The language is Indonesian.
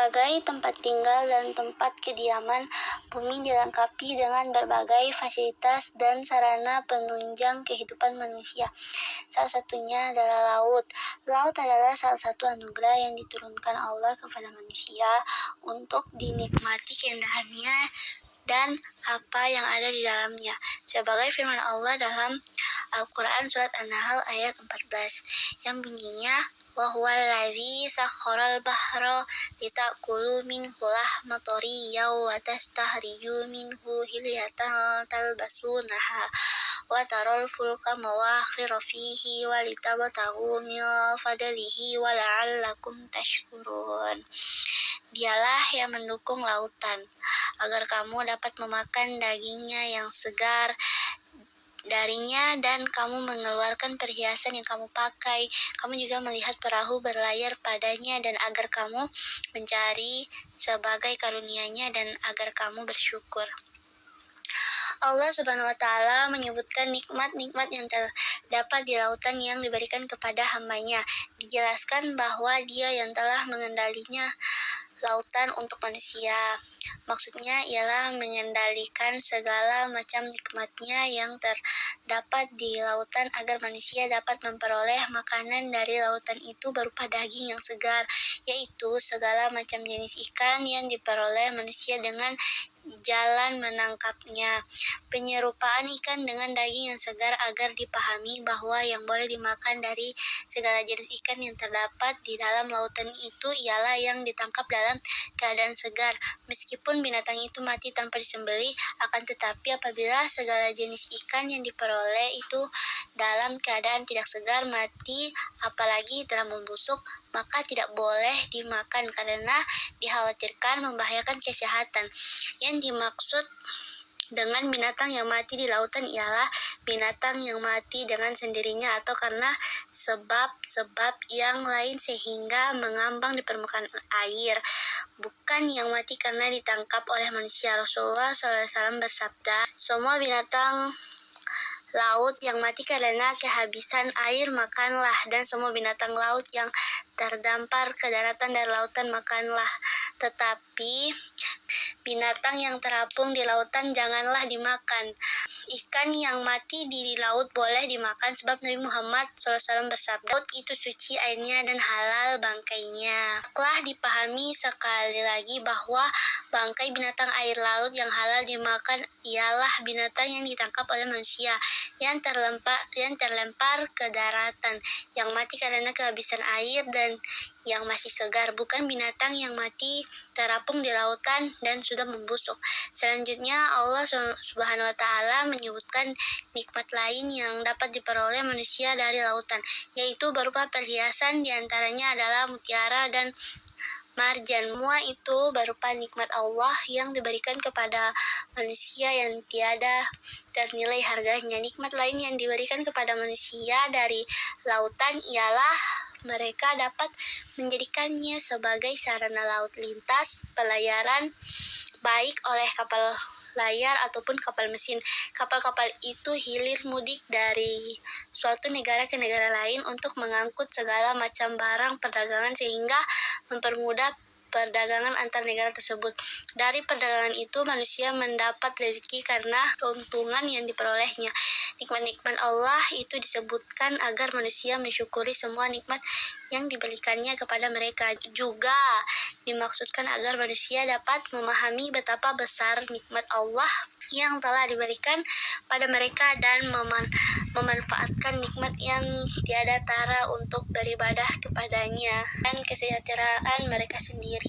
Sebagai tempat tinggal dan tempat kediaman, bumi dilengkapi dengan berbagai fasilitas dan sarana penunjang kehidupan manusia. Salah satunya adalah laut. Laut adalah salah satu anugerah yang diturunkan Allah kepada manusia untuk dinikmati keindahannya dan apa yang ada di dalamnya. Sebagai firman Allah dalam Al-Quran Surat An-Nahl ayat 14 yang bunyinya, وَهُوَ الَّذِي سَخَّرَ الْبَحْرَ لِتَأْكُلُوا مِنْهُ لَحْمَ طَرِيًّا وَتَسْتَخْرِجُوا مِنْهُ حِلْيَةً تَلْبَسُونَهَا وَتَرَى الْفُلْكَ مَوَاخِرَ فِيهِ وَلِتَبْتَغُوا مِنْ فَضْلِهِ وَلَعَلَّكُمْ تَشْكُرُونَ. Dialah yang mendukung lautan, agar kamu dapat memakan dagingnya yang segar darinya dan kamu mengeluarkan perhiasan yang kamu pakai. Kamu juga melihat perahu berlayar padanya dan agar kamu mencari sebagai karunia-Nya dan agar kamu bersyukur. Allah Subhanahu wa Ta'ala menyebutkan nikmat-nikmat yang terdapat di lautan yang diberikan kepada hamba-Nya. Dijelaskan bahwa Dia yang telah mengendalinya lautan untuk manusia. Maksudnya ialah mengendalikan segala macam nikmatnya yang terdapat di lautan agar manusia dapat memperoleh makanan dari lautan itu berupa daging yang segar, yaitu segala macam jenis ikan yang diperoleh manusia dengan jalan menangkapnya. Penyerupaan ikan dengan daging yang segar agar dipahami bahwa yang boleh dimakan dari segala jenis ikan yang terdapat di dalam lautan itu ialah yang ditangkap dalam keadaan segar. Meskipun binatang itu mati tanpa disembelih, akan tetapi apabila segala jenis ikan yang diperoleh itu dalam keadaan tidak segar, mati, apalagi telah membusuk, maka tidak boleh dimakan karena dikhawatirkan membahayakan kesehatan. Yang dimaksud dengan binatang yang mati di lautan ialah binatang yang mati dengan sendirinya atau karena sebab-sebab yang lain sehingga mengambang di permukaan air, bukan yang mati karena ditangkap oleh manusia. Rasulullah SAW bersabda, semua binatang laut yang mati karena kehabisan air makanlah, dan semua binatang laut yang terdampar ke daratan dari lautan makanlah. Tetapi binatang yang terapung di lautan janganlah dimakan. Ikan yang mati di laut boleh dimakan sebab Nabi Muhammad SAW bersabda, laut itu suci airnya dan halal bangkainya. Telah dipahami sekali lagi bahwa bangkai binatang air laut yang halal dimakan ialah binatang yang ditangkap oleh manusia, yang terlempar ke daratan, yang mati karena kehabisan air dan yang masih segar, bukan binatang yang mati terapung di lautan dan sudah membusuk. Selanjutnya Allah Subhanahu wa Ta'ala menyebutkan nikmat lain yang dapat diperoleh manusia dari lautan, yaitu berupa perhiasan, diantaranya adalah mutiara dan marjan. Semua itu berupa nikmat Allah yang diberikan kepada manusia yang tiada ternilai harganya. Nikmat lain yang diberikan kepada manusia dari lautan ialah mereka dapat menjadikannya sebagai sarana laut lintas pelayaran, baik oleh kapal layar ataupun kapal mesin. Kapal-kapal itu hilir mudik dari suatu negara ke negara lain untuk mengangkut segala macam barang perdagangan sehingga mempermudah perdagangan antar negara tersebut. Dari perdagangan itu manusia mendapat rezeki karena keuntungan yang diperolehnya. Nikmat-nikmat Allah itu disebutkan agar manusia mensyukuri semua nikmat yang diberikannya kepada mereka. Juga dimaksudkan agar manusia dapat memahami betapa besar nikmat Allah yang telah diberikan pada mereka dan memanfaatkan nikmat yang tiada tara untuk beribadah kepadanya dan kesejahteraan mereka sendiri.